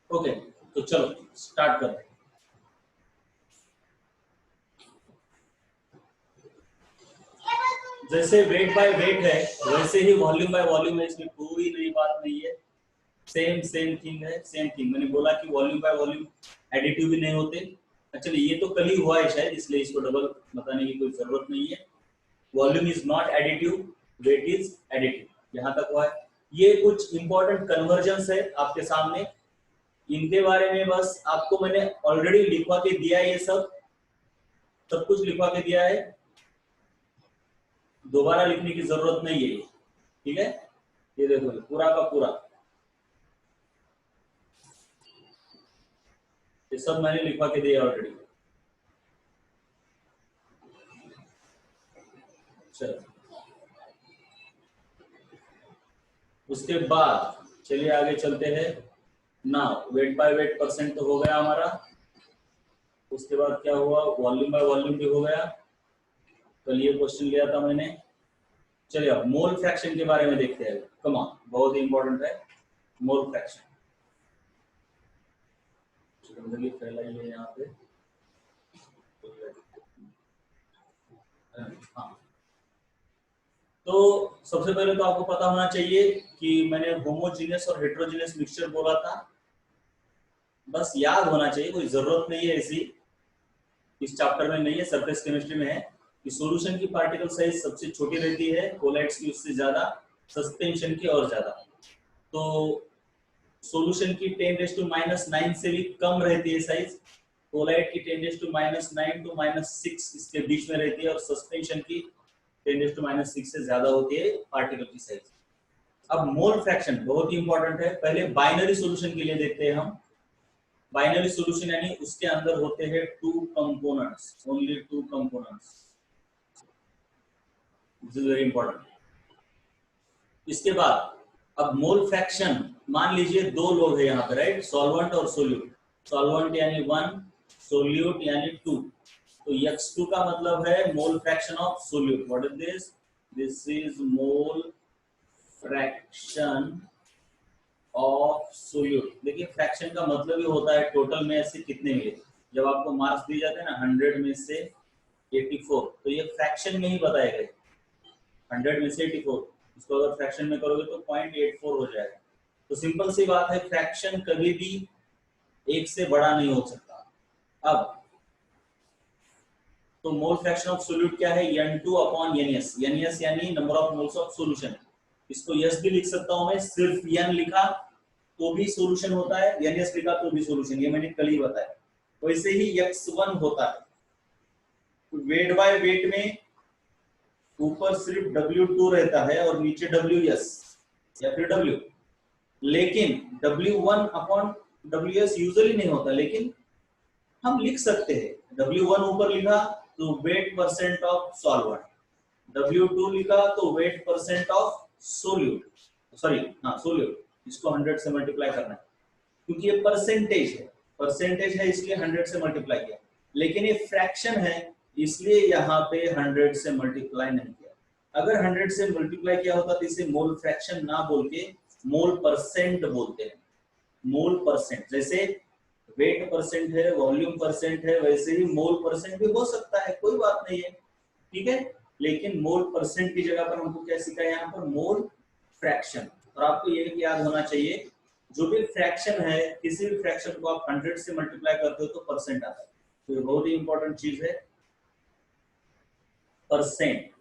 Okay, तो चलो start करते हैं। जैसे वेट बाय वेट है वैसे ही वॉल्यूम बाय वॉल्यूम है, इसमें कोई नई बात नहीं है। सेम सेम थिंग है, सेम थिंग। मैंने बोला कि वॉल्यूम बाय वॉल्यूम एडिटिव भी नहीं होते। एक्चुअली ये तो कल ही हुआ है शायद, इसलिए इसको डबल बताने की कोई जरूरत नहीं है। Volume is not additive, weight is additive. यहाँ तक हुआ है। ये कुछ इंपॉर्टेंट कन्वर्जन्स है आपके सामने, इनके बारे में बस आपको मैंने ऑलरेडी लिखवा के दिया है। ये सब कुछ लिखवा के दिया है, दोबारा लिखने की जरूरत नहीं है। ठीक है, ये देखो पूरा का पूरा ये सब मैंने लिखवा के दिया ऑलरेडी। चलो उसके बाद चलिए आगे चलते हैं ना। वेट बाय वेट परसेंट तो हो गया हमारा। उसके बाद क्या हुआ, वॉल्यूम बाय वॉल्यूम भी हो गया। कल ये क्वेश्चन लिया था मैंने। चलिए अब मोल फ्रैक्शन के बारे में देखते हैं। कम ऑन, बहुत ही इंपॉर्टेंट है मोल फ्रैक्शन। फैलाइए यहाँ पे। हाँ, तो सबसे पहले तो आपको पता होना चाहिए कि मैंने होमोजीनियस और हेट्रोजीनियस मिक्सचर बोला था। बस याद होना चाहिए, कोई जरूरत नहीं है ऐसी, इस चैप्टर में नहीं है, सरफेस केमिस्ट्री में है कि सॉल्यूशन की पार्टिकल साइज सबसे छोटी रहती है, कोलाइड्स की उससे ज्यादा, सस्पेंशन की और ज्यादा। तो सॉल्यूशन की 10⁻⁹ से भी कम रहती है साइज, कोलाइड की 10⁻⁹ to -6 इसके बीच में रहती है, और सस्पेंशन की 10⁻⁶ से ज्यादा होती है पार्टिकल की साइज। अब मोल फ्रैक्शन बहुत ही इंपॉर्टेंट है। पहले बाइनरी सॉल्यूशन के लिए देखते हैं हम। बाइनरी सॉल्यूशन यानी उसके अंदर होते हैं two components, only two components. This is very important. इसके बाद अब मोल फ्रैक्शन, मान लीजिए दो लोग हैं यहाँ पे, राइट, सॉल्वेंट और सोल्यूट। सॉल्वेंट यानी 1, सोल्यूट यानी 2। तो x2 का मतलब है mole fraction of solute. What is this? This is mole fraction of solute. देखिए फ्रैक्शन का मतलब ही होता है टोटल में से कितने मिले। जब आपको मार्क्स दिए जाते हैं ना 100 में से 84, तो ये फ्रैक्शन में ही बताए गए। 100 में से 84, इसको अगर फ्रैक्शन में करोगे तो 0.84 हो जाएगा। तो सिंपल सी बात है, फ्रैक्शन कभी भी एक से बड़ा नहीं हो सकता। अब तो मोल फ्रैक्शन ऑफ सोल्यूट क्या है? N2/Ns। Ns यानी number of moles of solution. इसको यस भी लिख सकता हूं मैं, सिर्फ N लिखा तो भी सॉल्यूशन होता है, Ns लिखा तो भी सॉल्यूशन, ये मैंने कल ही बताया। वैसे ही x1 होता है। वेट बाय वेट में ऊपर सिर्फ W2 रहता है और नीचे Ws या फिर W, लेकिन W1/Ws यूजुअली नहीं होता, लेकिन हम लिख सकते हैं। W1 ऊपर लिखा तो wait percent of solvent, W2 लिखा तो wait percent of solute, sorry हाँ सोल्यूट। इसको 100 से मल्टीप्लाई करना है क्योंकि ये परसेंटेज है इसलिए 100 से मल्टीप्लाई किया, लेकिन ये फ्रैक्शन है इसलिए यहाँ पे 100 से मल्टीप्लाई नहीं किया। अगर 100 से मल्टीप्लाई किया होता तो इसे मोल फ्रैक्शन ना बोल के मोल परसेंट बोलते हैं। मोल परसेंट, जैसे वेट परसेंट है, वॉल्यूम परसेंट है, वैसे ही मोल परसेंट भी हो सकता है, कोई बात नहीं है, ठीक है। लेकिन मोल परसेंट की जगह पर हमको क्या सीखा है यहाँ पर? Mole fraction. और आपको ये भी याद होना चाहिए, जो भी फ्रैक्शन है, किसी भी फ्रैक्शन को आप 100 से मल्टीप्लाई करते हो तो परसेंट आता है। तो ये बहुत ही इंपॉर्टेंट चीज है, percent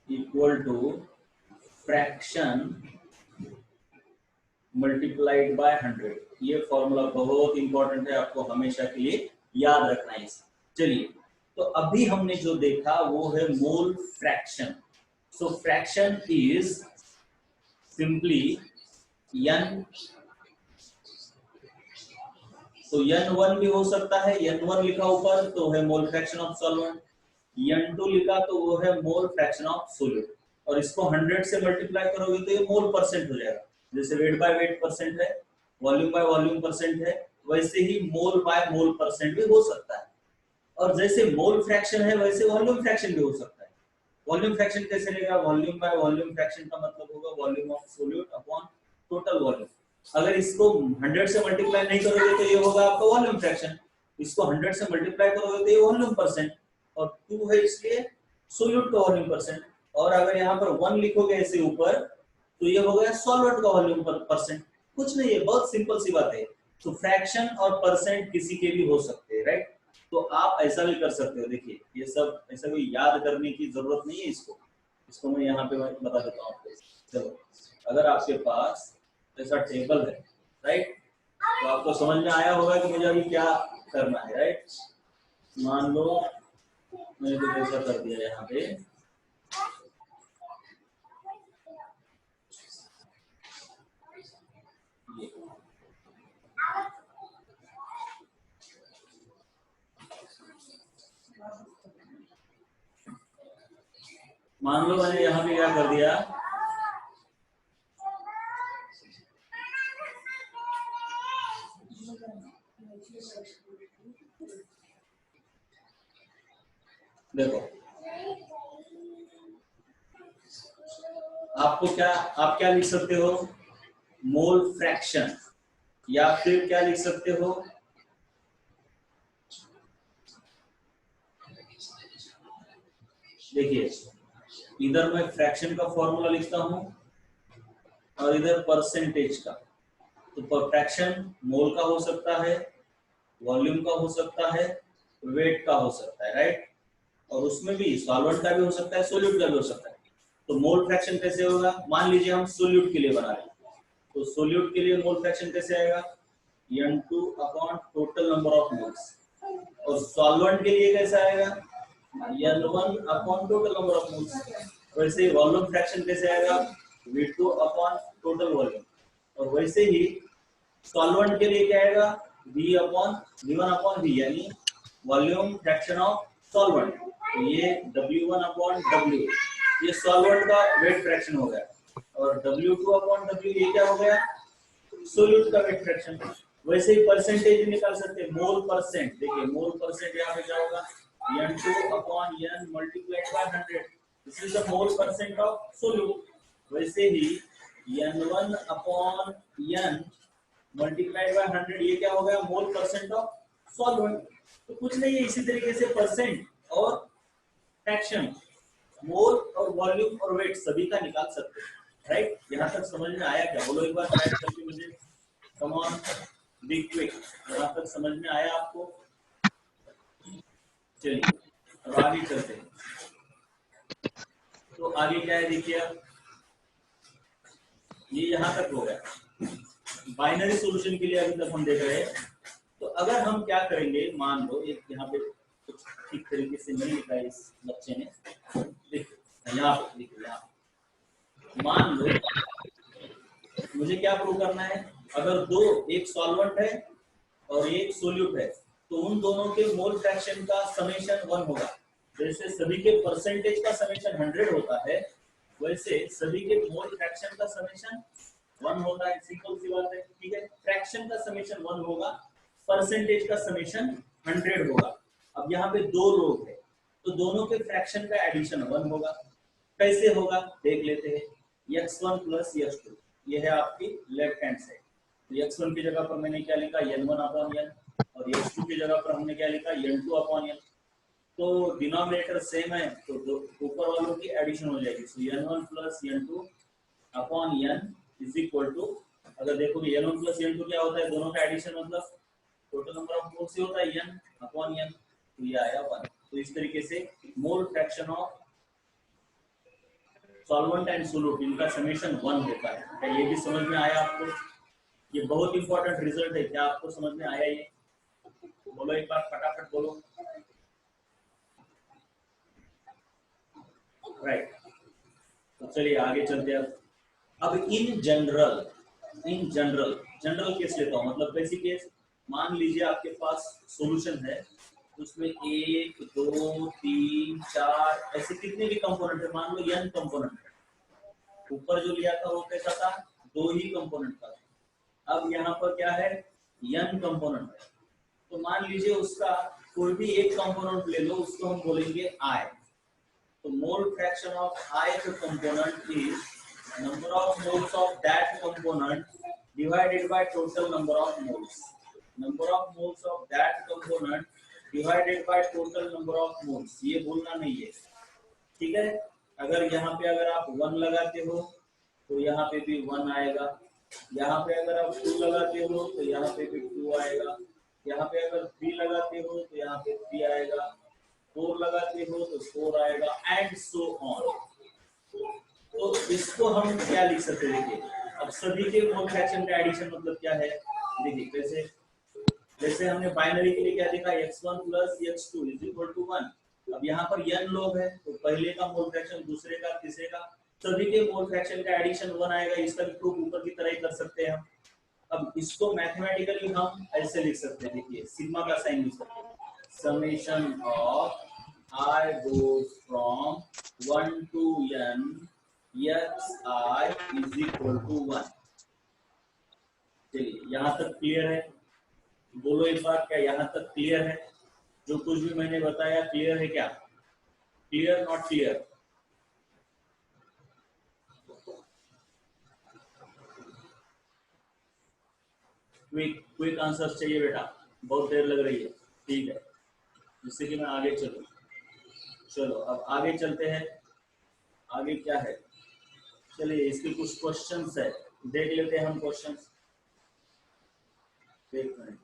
equal to fraction multiplied by 100। ये फॉर्मूला बहुत इंपॉर्टेंट है, आपको हमेशा के लिए याद रखना है। चलिए, तो अभी हमने जो देखा वो है mole fraction. So fraction is simply n। तो n1 भी हो सकता है, n1 लिखा ऊपर तो है mole fraction of solvent, n2 लिखा तो वो है मोल फ्रैक्शन ऑफ सोल्यूट। और इसको 100 से मल्टीप्लाई करोगे तो ये मोल परसेंट हो जाएगा। जैसे वेट बाय वेट परसेंट है, वॉल्यूम बाय वॉल्यूम परसेंट है, वैसे ही मोल बाय मोल परसेंट भी हो सकता है। और जैसे मोल फ्रैक्शन है वैसे वॉल्यूम फ्रैक्शन भी हो सकता है। वॉल्यूम फ्रैक्शन कैसे लेगा? वॉल्यूम बाय वॉल्यूम फ्रैक्शन का मतलब होगा volume of solute upon total volume. अगर इसको 100 से मल्टीप्लाई नहीं करोगे तो ये होगा आपका वॉल्यूम फ्रैक्शन, इसको 100 से मल्टीप्लाई करोगे तो ये वॉल्यूम परसेंट, और 2 है इसलिए सोल्यूट का वॉल्यूम परसेंट। और अगर यहाँ पर 1 लिखोगे ऐसे ऊपर तो ये हो गया सॉल्वेंट का वॉल्यूम परसेंट। कुछ नहीं है, बहुत सिंपल सी बात है। तो फ्रैक्शन और परसेंट किसी के भी हो सकते हैं, राइट? तो आप ऐसा भी कर सकते हो। देखिए ये सब ऐसा कोई याद करने की जरूरत नहीं है, इसको मैं यहाँ पे बता देता हूँ आपको। चलो, अगर आपके पास ऐसा टेबल है, राइट, तो आपको समझ में आया होगा कि मुझे अभी क्या करना है, राइट? मान लो मैंने कुछ ऐसा कर दिया यहाँ पे, मान लो मैंने यहाँ पे क्या कर दिया, देखो आपको क्या, आप क्या लिख सकते हो? मोल फ्रैक्शन, या फिर क्या लिख सकते हो? देखिए इधर मैं फ्रैक्शन का फॉर्मूला लिखता हूँ और इधर परसेंटेज का। तो फ्रैक्शन मोल का हो सकता है, वॉल्यूम का हो सकता है, वेट का हो सकता है, राइट? और उसमें भी सॉल्वेंट का भी हो सकता है, सोल्यूट का भी हो सकता है। तो मोल फ्रैक्शन कैसे होगा? मान लीजिए हम सोल्यूट के लिए बना रहे हैं, तो सोल्यूट के लिए मोल फ्रैक्शन कैसे आएगा? N2 upon total number of moles. और सॉल्वेंट के लिए कैसा आएगा? N1 upon total number of moles. वैसे ही वॉल्यूम फ्रैक्शन कैसे आएगा? V2 upon total volume. और वैसे ही सॉल्वेंट के लिए क्या आएगा? V1 अपॉन V, यानी वॉल्यूम फ्रैक्शन ऑफ सॉल्वेंट। तो ये W1 अपॉन W, ये सॉल्वेंट का वेट फ्रैक्शन हो गया। और W2 अपॉन W ये क्या हो गया? सोल्यूट का वेट फ्रैक्शन। वैसे ही परसेंटेज निकाल सकते हैं, मोल परसेंट। देखिए मोल परसेंट यहाँ पे क्या होगा? N2 upon N multiplied by 100, this is the mole percent of solute. वैसे ही N1 upon N multiplied by 100 ये क्या हो गया? मोल परसेंट ऑफ सॉल्वेंट। तो कुछ नहीं है, इसी तरीके से परसेंट और फ्रैक्शन, मोल और वॉल्यूम और वेट सभी का निकाल सकते हैं, राइट? यहाँ तक समझ में आया क्या? बोलो एक बार टाइप करके मुझे, कम ऑन बी क्विक। यहाँ तक समझ में आया आपको? चलिए अब आगे चलते हैं। तो आगे क्या है देखिए, ये यहाँ तक हो गया बाइनरी सॉल्यूशन के लिए। अभी तक हम देख रहे हैं। तो अगर हम क्या करेंगे, मान लो एक यहाँ पे कुछ ठीक तरीके से नहीं लिखा है इस बच्चे ने, देखिए यहाँ पे देखिए, यहाँ मान लो मुझे क्या प्रूव करना है? अगर दो, एक सॉल्वेंट है और एक सोल्यूट है, तो उन दोनों के मोल फ्रैक्शन का समेशन 1 होगा। जैसे सभी के परसेंटेज का समेशन 100 होता है, वैसे सभी के मोल फ्रैक्शन का समेशन 1 होता है। सिंपल सी बात है, ठीक है? फ्रैक्शन का समेशन 1 होगा, परसेंटेज का समेशन 100 होगा। अब यहाँ पे दो लोग हैं, तो दोनों के फ्रैक्शन का एडिशन 1 होगा। कैसे होगा देख लेते हैं। x1 प्लस x2, ये है आपकी लेफ्ट हैंड साइड। तो x1 की जगह पर मैंने क्या लिखा? N1 अपॉन N, और x2 की जगह पर हमने क्या लिखा? N2 upon N। तो डिनोमिनेटर सेम है, तो ऊपर वालों की एडिशन हो जाएगी। So N1 plus N2 upon N is equal to, अगर देखोगे N1 प्लस N2 क्या होता है? दोनों का एडिशन मतलब टोटल नंबर ऑफ मोल्स होता है N अपॉन N। तो ये आया 1। तो इस तरीके से मोल fraction of solvent and solute इनका समेशन 1 होता है। क्या ये भी समझ में आया आपको? ये बहुत इंपॉर्टेंट रिजल्ट है। क्या आपको समझ में आया ये? बोलो एक बार फटाफट बोलो। राइट, तो चलिए आगे चलते हैं। अब इन जनरल, जनरल केस लेता हूँ, मतलब बेसिक केस। मान लीजिए आपके पास सॉल्यूशन है, उसमें 1 2 3 4 ऐसे कितने भी कंपोनेंट है, मान लो n कंपोनेंट है। ऊपर जो लिया था वो कैसा था? 2 ही कंपोनेंट का। अब यहाँ पर क्या है? n कंपोनेंट है। तो मान लीजिए उसका कोई भी एक कंपोनेंट ले लो, उसको हम बोलेंगे i। तो मोल fraction of ith component is number of moles of that component divided by total number of moles. Number of moles of that component divided by total number of moles. ये भूलना नहीं है, ठीक है। अगर यहाँ पे अगर आप 1 लगाते हो तो यहाँ पे भी 1 आएगा, यहाँ पे अगर आप 2 लगाते हो तो यहाँ पे भी 2 आएगा, यहाँ पे अगर 3 लगाते हो तो यहाँ पे 3 आएगा, 4 लगाते हो तो 4 आएगा, एंड सो ऑन। तो इसको हम क्या लिख सकते हैं, देखिए अब सभी के मोल फ्रैक्शन का एडिशन मतलब क्या है, देखिए जैसे हमने बाइनरी के लिए क्या देखा, x1 plus x2 is equal to 1। अब यहाँ पर n लोग हैं तो पहले का मोल फ्रैक्शन, दूसरे का, तीसरे का, सभी के मोल फ्रैक्शन का एडिशन 1 आएगा। इसका भी प्रूफ ऊपर की तरह ही कर सकते हैं हम। अब इसको मैथमेटिकली हम ऐसे लिख सकते हैं, देखिए सिग्मा का साइन यूज करते हैं, summation of I goes from 1 to n xi is equal to 1। चलिए यहाँ तक क्लियर है, बोलो एक बार, क्या यहाँ तक क्लियर है? जो कुछ भी मैंने बताया क्लियर है क्या? Clear, not clear? Quick answer चाहिए बेटा, बहुत देर लग रही है, ठीक है, जिससे कि मैं आगे चलूं। चलो अब आगे चलते हैं, आगे क्या है, चलिए इसके कुछ क्वेश्चंस है, देख लेते हैं हम क्वेश्चंस। एक मिनट।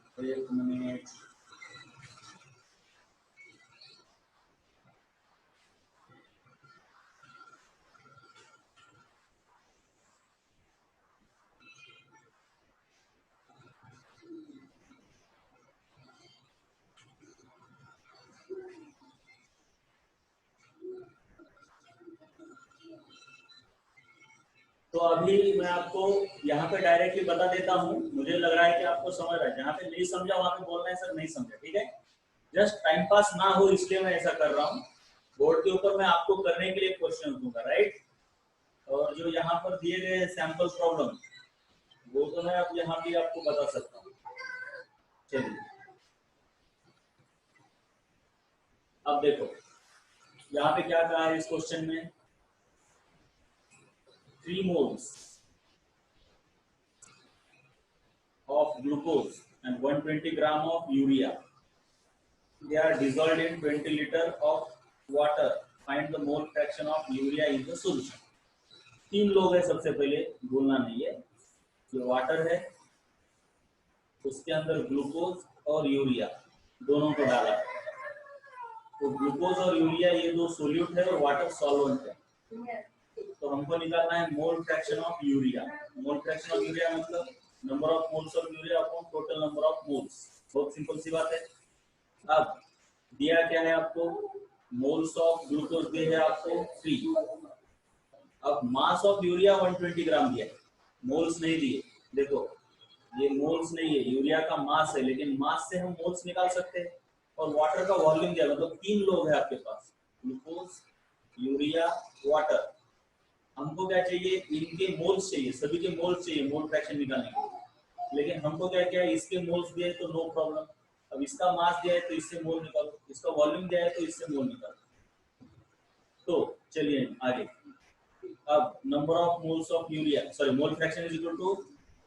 तो अभी मैं आपको यहाँ पे डायरेक्टली बता देता हूँ, मुझे लग रहा है कि आपको समझ रहा है, जहाँ पे नहीं समझा वहां पे बोलना है सर नहीं समझा, ठीक है। जस्ट टाइम पास ना हो इसलिए मैं ऐसा कर रहा हूँ। बोर्ड के ऊपर मैं आपको करने के लिए क्वेश्चन दूंगा, राइट। और जो यहाँ पर दिए गए सैंपल प्रॉब्लम, वो तो मैं अब यहाँ भी आपको बता सकता हूँ। चलिए अब देखो यहाँ पे क्या कहा है इस क्वेश्चन में, 3 moles of glucose and 120 gram of urea, they are dissolved in 20 liter of water, find the mole fraction of urea in the solution। 3 लोग है, सबसे पहले भूलना नहीं है, जो वाटर है उसके अंदर ग्लूकोज और यूरिया दोनों को डाला है। तो ग्लूकोज और यूरिया ये दो सोल्यूट है और वाटर सॉल्वेंट है। तो हमको निकालना है mole fraction of urea. Mole fraction of urea मतलब number of moles of urea upon total number of moles. बहुत सिंपल सी बात है। अब दिया क्या है आपको, मोल्स ऑफ ग्लूकोज दिए है आपको 3। अब मास ऑफ यूरिया 120 ग्राम दिया है, मोल्स नहीं दिए। देखो ये मोल्स नहीं है, यूरिया का मास है, लेकिन मास से हम मोल्स निकाल सकते हैं। और वाटर का वॉल्यूम दिया, मतलब 3 लोग है आपके पास, ग्लूकोज, यूरिया, वाटर। हमको क्या चाहिए, इनके मोल्स चाहिए, सभी के मोल्स चाहिए मोल फ्रैक्शन निकालने के लिए। लेकिन हमको क्या क्या है, इसके मोल्स दिए तो नो प्रॉब्लम। अब इसका मास दिया है तो इससे मोल निकालो, इसका वॉल्यूम दिया है तो इससे मोल निकालो। तो चलिए आगे। अब number of moles of urea, sorry mole fraction is equal two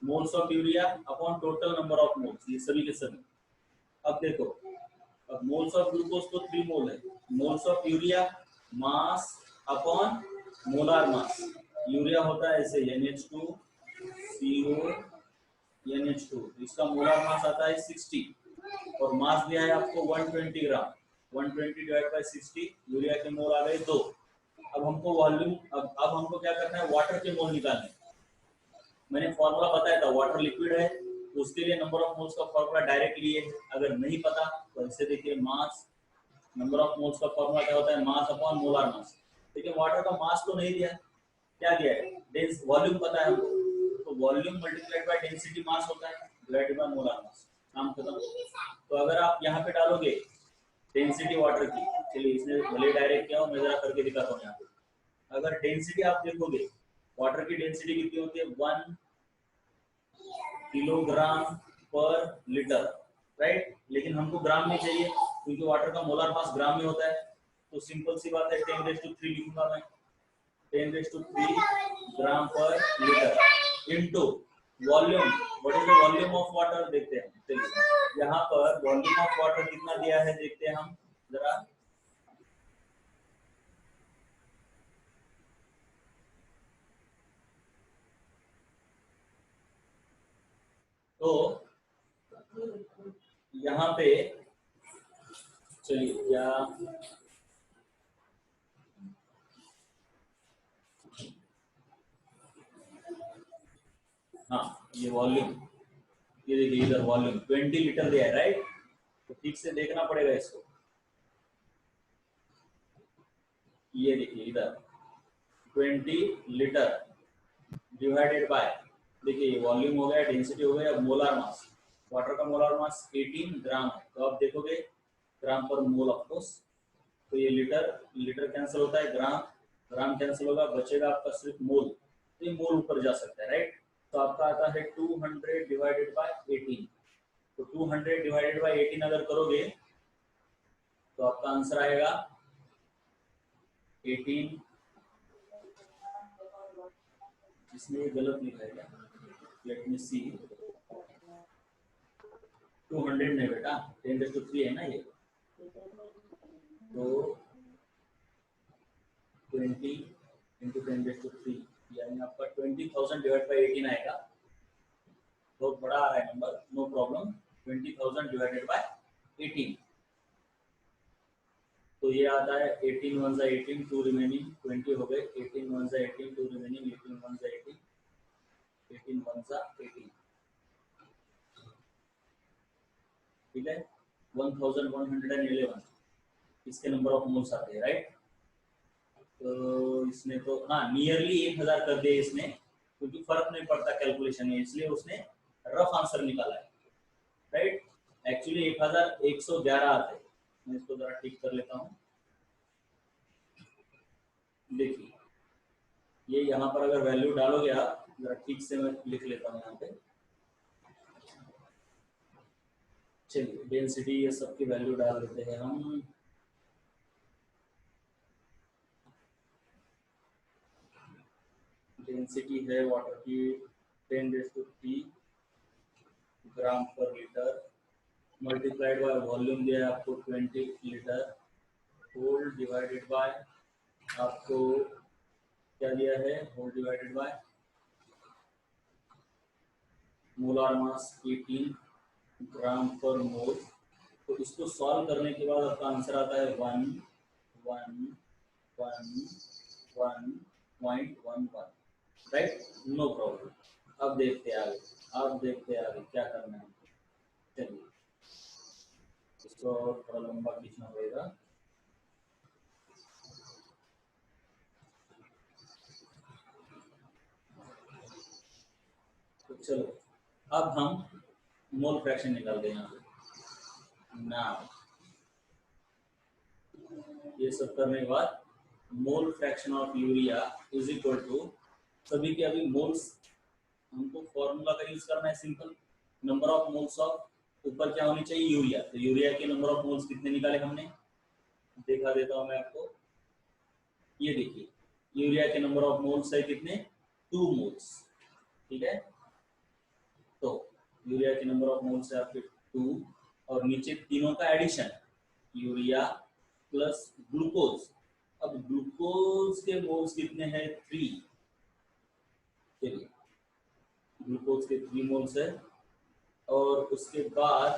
moles of urea upon total number of moles, ये सभी के सभी। अब देखो, अब मोल्स ऑफ ग्लूकोज तो 3 मोल है, moles of urea mass upon molar mass. Urea होता है ऐसे NH2 CO NH2, इसका मोलार मास आता है 60 और मास दिया है आपको 120 ग्राम। 120 डिवाइड बाय 60, यूरिया के मोल आ गए 2। अब हमको वॉल्यूम, अब हमको क्या करना है, वाटर के मोल निकालने। मैंने फॉर्मूला बताया था, वाटर लिक्विड है तो उसके लिए नंबर ऑफ मोल्स का फॉर्मूला डायरेक्ट लिए। अगर नहीं पता तो ऐसे देखिए, मास, नंबर ऑफ मोल्स का फॉर्मूला क्या होता है, मास अपॉन मोलार मास। लेकिन वाटर का मास तो नहीं दिया, क्या दिया है, डेंस वॉल्यूम पता है हमको, तो volume multiplied by density mass होता है डिवाइडेड बाय मोलार मास, काम खत्म। तो अगर आप यहाँ पे डालोगे डेंसिटी वाटर की, चलिए इसने भले डायरेक्ट किया हो, मैं जरा करके दिखाता हूँ यहाँ पे। अगर डेंसिटी आप देखोगे, वाटर की डेंसिटी कितनी होती है, 1 किलोग्राम पर लीटर, राइट। लेकिन हमको ग्राम में चाहिए क्योंकि वाटर का मोलार मास ग्राम में होता है। तो सिंपल सी बात है 10⁻³ लिखूंगा मैं, 10⁻³ ग्राम पर litre into volume. What is the volume of water देखते हैं। चलिए यहाँ पर वॉल्यूम ऑफ वाटर कितना दिया है देखते हैं हम जरा। तो यहाँ पे चलिए क्या हाँ ये वॉल्यूम, ये देखिए इधर वॉल्यूम 20 लीटर दिया है राइट। तो ठीक से देखना पड़ेगा इसको। ये देखिए इधर 20 लीटर डिवाइडेड बाय, देखिए वॉल्यूम हो गया, डेंसिटी हो गया, मोलार मास। वाटर का मोलार मास 18 ग्राम है। तो आप देखोगे ग्राम पर मोल ऑफ कोर्स। तो ये लीटर, लीटर कैंसिल होता है, ग्राम ग्राम कैंसिल होगा, बचेगा आपका सिर्फ मोल। तो ये मोल ऊपर जा सकता है राइट। तो आपका आता है 200 डिवाइडेड बाय 18। तो 200 डिवाइडेड बाय 18 अगर करोगे तो आपका आंसर आएगा 18। इसमें ये गलत लिखा है क्या? लेट मी सी। 200 नहीं बेटा, 10⁻³ है ना ये। तो 20 इंटू 10⁻³ यानी आपका 20,000 डिवाइड बाय 18 आएगा। बहुत बड़ा आ रहा है number, no problem. 20,000 divided by 18। तो ये आता है 18 1 जा 18, 2 रिमेनिंग 20 हो गए। 18 1 जा 18, 2 रिमेनिंग 18 1 जा 18, 18 1 जा 18। ठीक है, 1111 इसके नंबर ऑफ मोल्स आते हैं राइट। तो इसने तो हाँ नियरली 1000 कर दिया इसने, क्योंकि फर्क नहीं पड़ता कैलकुलेशन में, इसलिए उसने रफ आंसर निकाला है राइट। एक्चुअली 1111 आते हैं। मैं इसको जरा ठीक कर लेता हूँ। देखिए ये यहाँ पर अगर वैल्यू डालोगे आप, जरा ठीक से मैं लिख लेता हूँ यहाँ पे। चलिए डेंसिटी ये सब की वैल्यू डाल देते हैं हम। डेंसिटी है वाटर की 10⁻³ ग्राम पर लीटर, मल्टीप्लाइड बाय वॉल्यूम दिया है आपको 20 लीटर, होल डिवाइडेड बाय आपको क्या दिया है, whole divided by molar mass 18 gram per mole. तो इसको सॉल्व करने के बाद आपका आंसर आता है 11111 राइट, नो प्रॉब्लम। अब देखते हैं आगे, अब देखते हैं आगे क्या करना है। चलिए इसको थोड़ा लंबा खींचना पड़ेगा। तो चलो अब हम मोल फ्रैक्शन निकाल दें यहाँ पे ना। ये सब करने के बाद mole fraction of urea is equal to, सभी के अभी मोल्स हमको फॉर्मूला का यूज करना है simple. Number of moles of ऊपर क्या होनी चाहिए, यूरिया। तो यूरिया के नंबर ऑफ मोल्स कितने निकाले हमने, दिखा देता हूं मैं आपको। ये देखिए यूरिया के नंबर ऑफ मोल्स है कितने, 2 मोल्स। ठीक है, तो यूरिया के नंबर ऑफ मोल्स है आपके 2, और नीचे तीनों का एडिशन, यूरिया प्लस ग्लूकोज। अब ग्लूकोज के मोल्स कितने हैं, 3। चलिए ग्लूकोज के 3 मोल्स है, और उसके बाद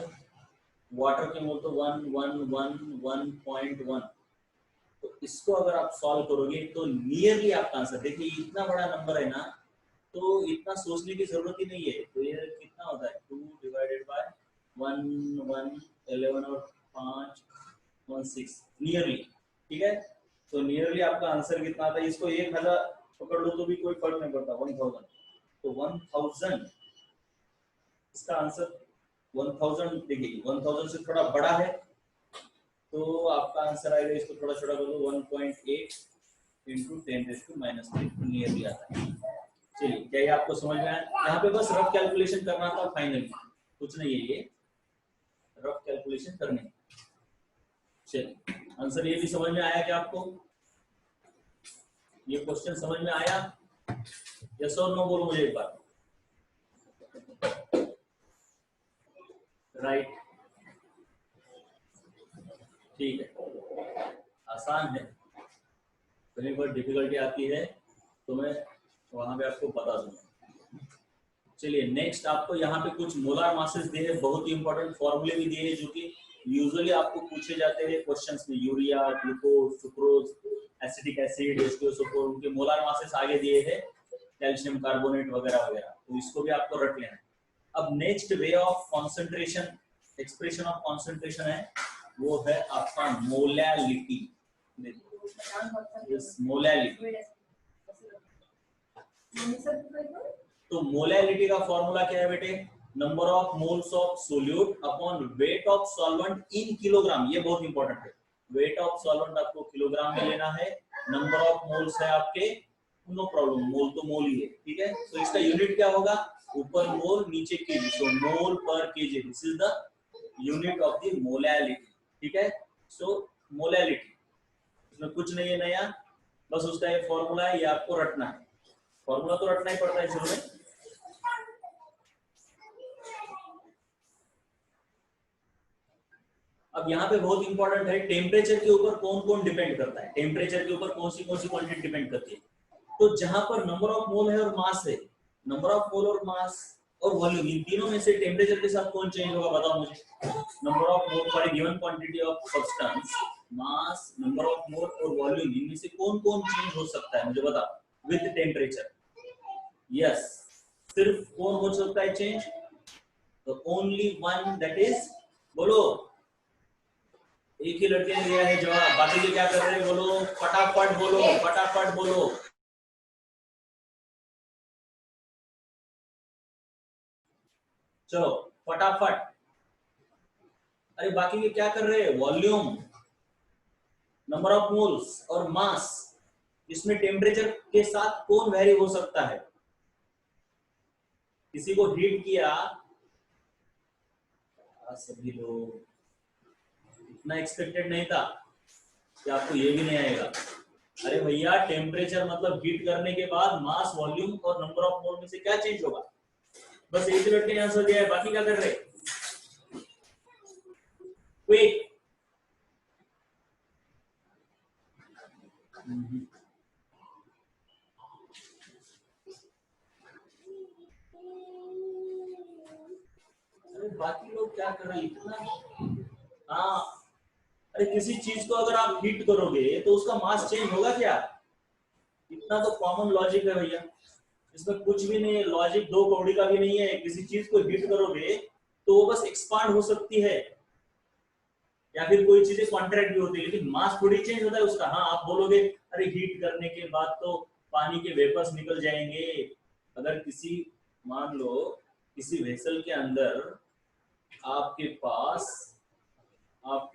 वाटर के मोल तो 1 तो इसको अगर आप सॉल्व करोगे तो नियरली आपका आंसर, देखिए इतना बड़ा नंबर है ना, तो इतना सोचने की जरूरत ही नहीं है। तो ये कितना होता है, 2 डिवाइडेड बाय 11 और 5 16 नियरली। ठीक है, तो नियरली आपका आंसर कितना आता है, इसको 1000 पकड़ लो तो भी कोई फर्क नहीं पड़ता, 1000। तो 1000 इसका आंसर 1000। देखिए 1000 से थोड़ा बड़ा है तो आपका आंसर आएगा, इसको थोड़ा छोटा कर दो, 1.8 इंटू 10⁻³ नियरली आता है। चलिए क्या ये आपको समझ में आया? यहाँ पे बस रफ कैलकुलेशन करना था, फाइनली कुछ नहीं है, ये रफ कैलकुलेशन करने। चलिए आंसर ये भी समझ में आया क्या आपको? ये क्वेश्चन समझ में आया? यस और नो बोलो मुझे एक बार। राइट, ठीक है, आसान है। कहीं पर डिफिकल्टी आती है तो मैं वहां पे आपको बता दूंगा। चलिए नेक्स्ट, आपको यहाँ पे कुछ मोलार मासेस दिए हैं, बहुत ही इंपॉर्टेंट फॉर्मूले भी दिए हैं जो कि यूजुअली आपको पूछे जाते हैं क्वेश्चंस में। Urea, glucose, sucrose, acetic acid, H2SO4, उनके मोलार मासेस आगे दिए हैं, कैल्शियम कार्बोनेट वगैरह वगैरह, तो इसको भी आपको रट लेना है। अब next way of concentration, expression of concentration है, वो है आपका मोलैलिटी। मोलैलिटी, तो मोलैलिटी का फॉर्मूला क्या है बेटे? Number of moles of solute upon weight of solvent in kilogram. ये बहुत इंपॉर्टेंट है, वेट ऑफ सॉल्वेंट आपको किलोग्राम में लेना है, नंबर ऑफ मोल्स है आपके, नो प्रॉब्लम, मोल तो मोल ही है, ठीक है। तो इसका यूनिट क्या होगा? ऊपर मोल नीचे केजी, सो मोल पर KG, this is the unit of the molality, ठीक है। सो मोलैलिटी, इसमें कुछ नहीं है नया, बस उसका एक फॉर्मूला है, ये आपको रटना है। फॉर्मूला तो रटना ही पड़ता है शुरू में। अब यहाँ पे बहुत इंपॉर्टेंट है, टेम्परेचर के ऊपर कौन कौन डिपेंड करता है, टेम्परेचर के ऊपर कौन सी क्वांटिटी डिपेंड करती है। तो जहां पर नंबर ऑफ मोल है और मास है, नंबर ऑफ मोल और मास और वॉल्यूम, इन तीनों में से टेम्परेचर के साथ कौन चेंज होगा बताओ मुझे? Number of mole for given quantity of substance, mass, number of mole और वॉल्यूम, इनमें से कौन कौन चेंज हो सकता है मुझे बताओ विद टेम्परेचर? यस, सिर्फ कौन हो सकता है चेंज? तो ओनली वन, दैट इज, बोलो, एक ही लड़के ने दिया है जवाब, बाकी के क्या कर रहे हैं बोलो, फटाफट बोलो, फटाफट बोलो। चलो फटाफट, अरे बाकी के क्या कर रहे हैं? वॉल्यूम, नंबर ऑफ मोल्स और मास, इसमें टेम्परेचर के साथ कौन वेरी हो सकता है? किसी को हीट किया, सभी लोग, इतना एक्सपेक्टेड नहीं था कि आपको ये भी नहीं आएगा। अरे भैया, टेम्परेचर मतलब हीट करने के बाद मास, वॉल्यूम और नंबर ऑफ मोल में से क्या चेंज होगा? बस एक ही लड़के ने आंसर दिया है, बाकी क्या कर रहे? क्विक, अरे बाकी लोग क्या कर रहे हैं इतना? हाँ, अरे किसी चीज को अगर आप हीट करोगे तो उसका मास चेंज होगा क्या? इतना तो कॉमन लॉजिक है भैया, इसमें कुछ भी नहीं है, लॉजिक दो कौड़ी का भी नहीं है। किसी चीज को हीट करोगे तो वो बस एक्सपांड हो सकती है, या फिर कोई चीजें कॉन्ट्रैक्ट भी होती है, लेकिन मास थोड़ी चेंज होता है उसका। हाँ, आप बोलोगे अरे हीट करने के बाद तो पानी के वेपर्स निकल जाएंगे। अगर किसी, मान लो किसी वेसल के अंदर आपके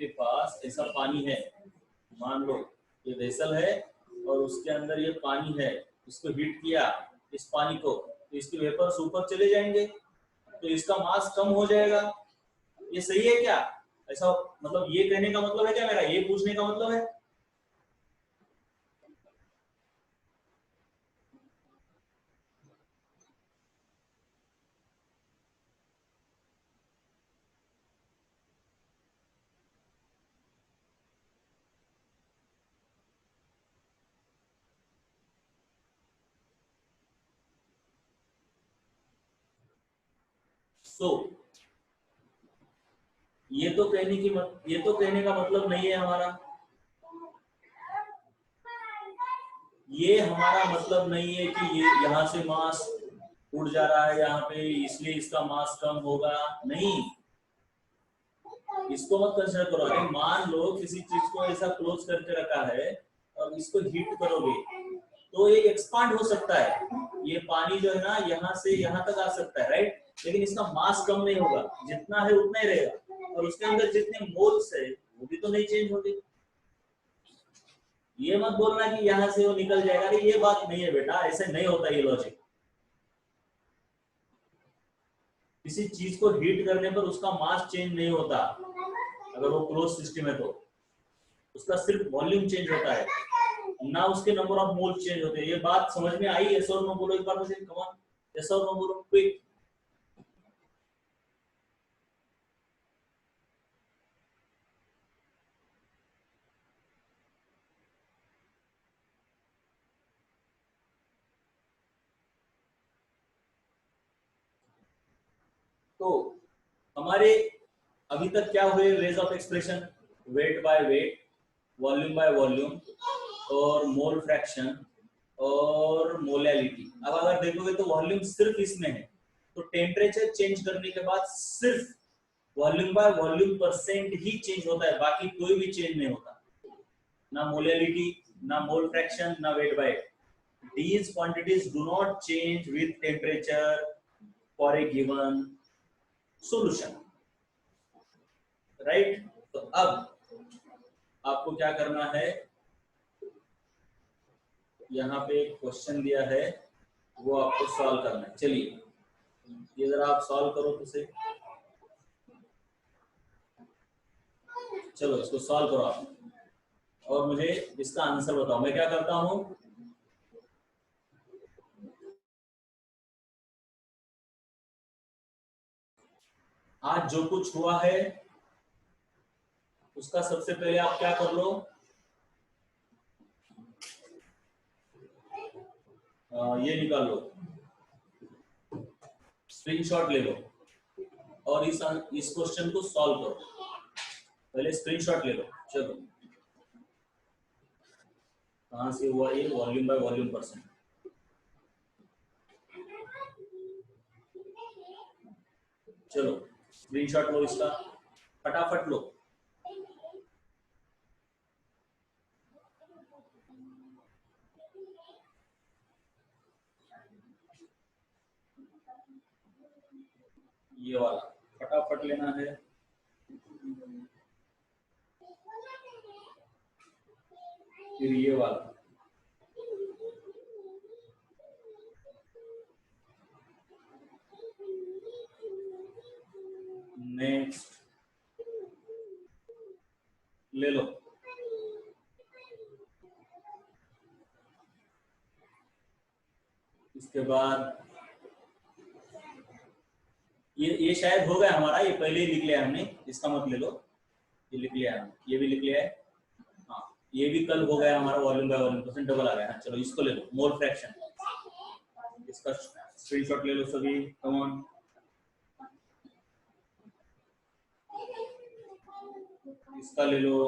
पास ऐसा पानी है, मान लो ये वेसल है और उसके अंदर ये पानी है, इसको हीट किया, इस पानी को, तो इसके वेपर्स ऊपर चले जाएंगे, तो इसका मास कम हो जाएगा। ये सही है क्या? ऐसा मतलब ये कहने का मतलब है क्या मेरा? ये पूछने का मतलब है? सो ये तो कहने का मतलब नहीं है हमारा, ये हमारा मतलब नहीं है कि ये यहाँ से मास उड़ जा रहा है यहाँ पे इसलिए इसका मास कम होगा, नहीं, इसको मत कंसिडर करो। अरे मान लो किसी चीज को ऐसा क्लोज करके रखा है और इसको हीट करोगे तो ये एक्सपांड हो सकता है, ये पानी जो है ना यहाँ से यहाँ तक आ सकता है, राइट, लेकिन इसका मास कम नहीं होगा, जितना है उतना ही रहेगा, और उसके अंदर जितने मोल्स है वो भी तो नहीं चेंज होंगे। ये मत बोलना कि यहाँ से वो निकल जाएगा, अरे ये बात नहीं है बेटा, ऐसे नहीं होता ये लॉजिक। किसी चीज को हीट करने पर उसका मास चेंज नहीं होता अगर वो क्लोज सिस्टम है तो। उसका सिर्फ वॉल्यूम चेंज होता है, ना उसके नंबर ऑफ मोल चेंज होते हैं। ये बात समझ में आई? यस और नो बोलो एक बार मुझे, कम ऑन, यस और नो बोलो क्विक। तो हमारे अभी तक क्या हुए ways of expression? Weight by weight, volume by volume, और मोल फ्रैक्शन और मोलैलिटी। अब अगर देखोगे तो वॉल्यूम सिर्फ इसमें है, तो टेम्परेचर चेंज करने के बाद सिर्फ volume by volume percent he change होता है, बाकी कोई भी चेंज नहीं होता, ना मोलैलिटी, ना मोल फ्रैक्शन, ना weight by. These quantities do not change with temperature for a given solution, right? तो अब आपको क्या करना है, यहाँ पे एक क्वेश्चन दिया है, वो आपको सॉल्व करना है। चलिए ये जरा आप सॉल्व करो तो सही। चलो इसको सॉल्व करो आप, और मुझे इसका आंसर बताओ। मैं क्या करता हूँ, आज जो कुछ हुआ है उसका सबसे पहले आप क्या कर लो, ये निकाल लो, स्क्रीनशॉट ले लो, और इस क्वेश्चन को सॉल्व करो। पहले स्क्रीनशॉट ले लो। चलो कहां से हुआ ये, वॉल्यूम बाय वॉल्यूम परसेंट। चलो स्क्रीनशॉट लो इसका, फटाफट लो। ये वाला फटाफट लेना है। फिर ये वाला, नेक्स्ट ले लो। इसके बाद ये शायद हो गया हमारा, ये पहले ही लिख लिया हमने, इसका मत ले लो, ये लिख लिया हमने, ये भी लिख लिया है। हाँ ये भी कल हो गया हमारा, volume by volume percent double आ गया। हाँ, चलो इसको ले लो, मोल फ्रैक्शन, इसका स्क्रीनशॉट ले लो सभी, कम ऑन। इसका ले लो,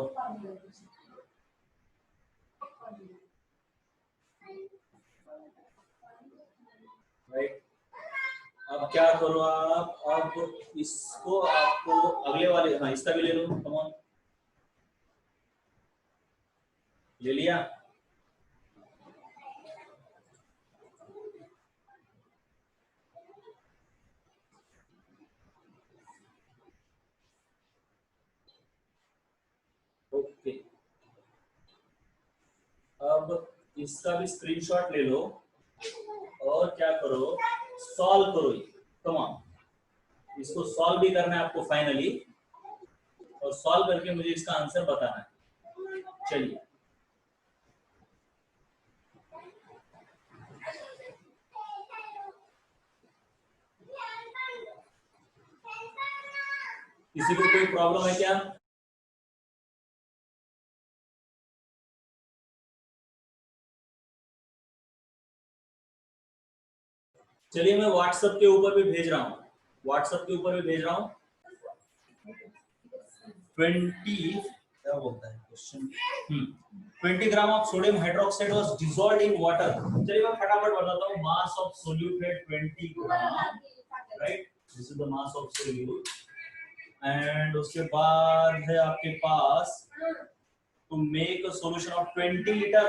राइट। अब क्या करो आप, अब इसको आपको अगले वाले, हाँ इसका भी ले लो, कम ऑन। ले लिया? ओके, अब इसका भी स्क्रीनशॉट ले लो, और क्या करो, सॉल्व करो ये, कम ऑन। इसको सॉल्व भी करना है आपको फाइनली, और सॉल्व करके मुझे इसका आंसर बताना है। चलिए किसी को कोई प्रॉब्लम है क्या? चलिए मैं व्हाट्सएप के ऊपर भी भेज रहा हूँ, व्हाट्सएप के ऊपर भी भेज रहा हूँ। 20 क्या बोलता है question, 20 gram of sodium hydroxide was dissolved in water. चलिए मैं फटाफट बताता हूँ, मास ऑफ सोल्यूट है 20 ग्राम, right, this is the mass of solute. And उसके बाद है आपके पास to make a solution of 20 liter,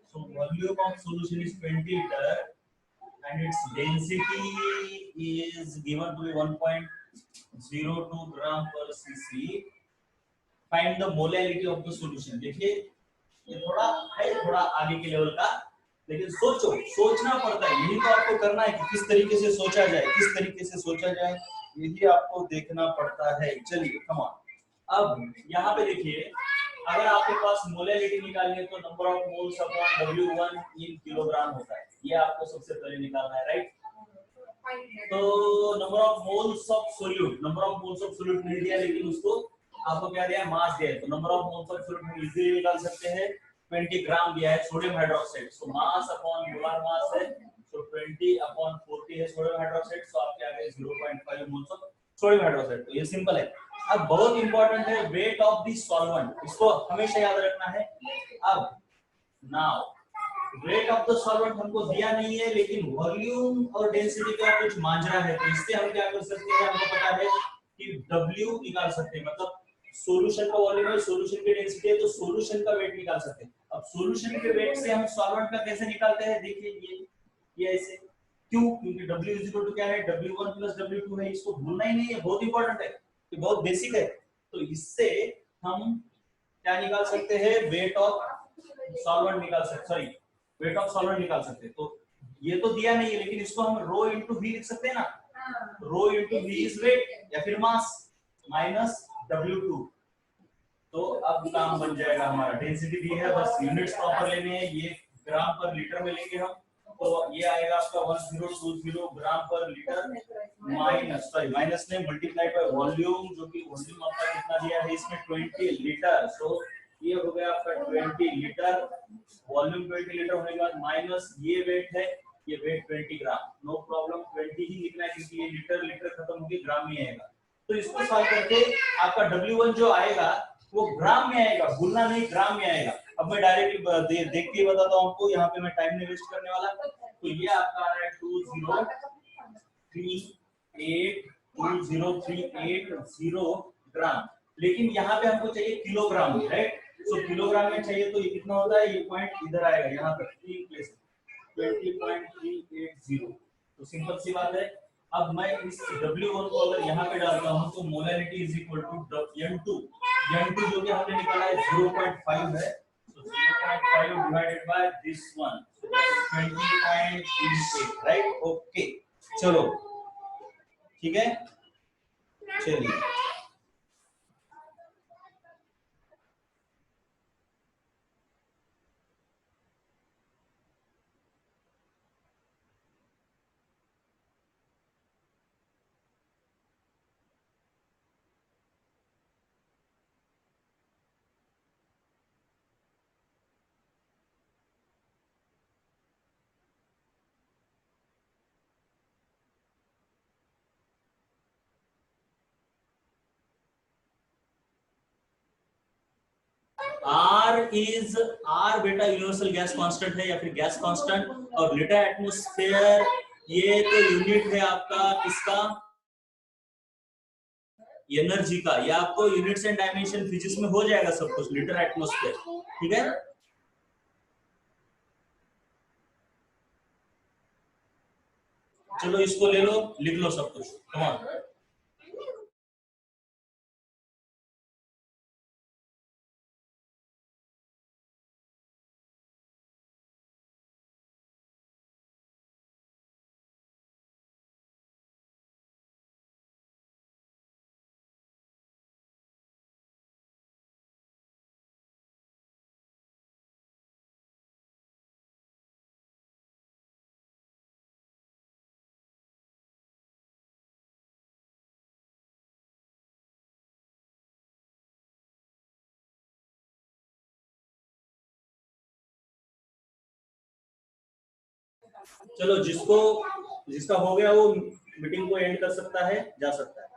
so volume of solution is 20 liter and its density is given to be 1.02 gram per cc. Find the molality of the solution। देखिए ये थोड़ा है, थोड़ा आगे के लेवल का, लेकिन सोचो, सोचना पड़ता है, यही तो आपको करना है कि किस तरीके से सोचा जाए, किस तरीके से सोचा जाए, यही आपको देखना पड़ता है। चलिए कम ऑन। अब यहाँ पे देखिए, अगर आपके पास मोलैलिटी निकालनी है तो number of moles upon W1 in kilogram होता है, ये आपको सबसे पहले निकालना है, राइट। तो number of moles of solute, number of moles of solute नहीं दिया, लेकिन उसको आपको क्या दिया, मास दिया है। तो number of moles of solute हम इजीली निकाल सकते हैं, 20 ग्राम दिया है सोडियम हाइड्रोक्साइड, सो मास अपॉन मोलर मास है, सो 20 अपॉन 40 है सोडियम हाइड्रोक्साइड, सो आपके आ गए 0.5 मोल्स ऑफ सोडियम हाइड्रोक्साइड। तो ये सिंपल है। अब बहुत इंपॉर्टेंट है वेट ऑफ द सॉल्वेंट, इसको हमेशा याद रखना है। अब now weight of the solvent हमको दिया नहीं है, लेकिन वॉल्यूम और डेंसिटी का कुछ मांझरा है, तो इससे हम क्या कर सकते हैं, हमको पता है कि W निकाल सकते हैं, मतलब सॉल्यूशन का वॉल्यूम है, सॉल्यूशन की डेंसिटी है, तो सॉल्यूशन का वेट निकाल सकते हैं। अब सॉल्यूशन के वेट से हम सॉल्वेंट का कैसे निकालते हैं, देखिए ये ऐसे, क्यों, क्योंकि W इज इक्वल टू क्या है, W1 प्लस W2 है, इसको भूलना ही नहीं है, बहुत इंपॉर्टेंट है, ये बहुत बेसिक है। तो इससे हम क्या निकाल सकते हैं, वेट ऑफ सॉल्वेंट निकाल सकते, सॉरी वेट ऑफ सॉल्वेंट निकाल सकते हैं। तो ये तो दिया नहीं है, लेकिन इसको हम रो इंटू वी लिख सकते हैं ना, rho into we is wait या फिर मास माइनस W2। तो अब काम बन जाएगा हमारा, डेंसिटी दी है, बस यूनिट्स प्रॉपर लेने हैं, ये ग्राम पर लीटर में लेंगे हम, तो ये आएगा आपका 1020 ग्राम पर लीटर माइनस, सॉरी माइनस ने मल्टीप्लाई बाय वॉल्यूम, जो कि वॉल्यूम आपका कितना दिया है इसमें 20 लीटर, सो ये हो गया आपका 20 लीटर, वॉल्यूम 20 लीटर होने के बाद माइनस ये वेट है, ये वेट 20 ग्राम, नो प्रॉब्लम 20 ही लिखना है, क्योंकि ये लीटर लीटर खत्म होकर ग्राम में आएगा। तो इसको सॉल्व करके आपका W1 जो आएगा वो ग्राम में आएगा, भूलना नहीं, ग्राम में आएगा। अब मैं डायरेक्टली देख के बताता हूं आपको, यहाँ पे मैं टाइम नहीं वेस्ट करने वाला। तो ये आपका आ रहा है 2038 ग्राम, लेकिन यहाँ पे हमको चाहिए किलोग्राम, राइट। सो किलोग्राम में चाहिए, तो ये कितना होता है, ये पॉइंट इधर आएगा, यहाँ तक 3 प्लेस 20.380। तो सिंपल सी बात है। अब मैं इस W1 को अगर यहाँ पे डालता हूँ तो molality is equal to N2 जो कि हमने निकाला है 0.5 है, so 0.5 divided by this one, so that is 20.38, right. Okay चलो ठीक है, चलिए R बेटा यूनिवर्सल गैस कांस्टेंट है या फिर गैस कांस्टेंट, और लीटर एटमॉस्फेयर ये तो यूनिट है आपका किसका, एनर्जी का। ये आपको यूनिट्स एंड डायमेंशन फिजिक्स में हो जाएगा सब कुछ, लीटर एटमॉस्फेयर, ठीक है। चलो इसको ले लो, लिख लो सब कुछ, कम ऑन। चलो जिसका हो गया वो मीटिंग को एंड कर सकता है, जा सकता है।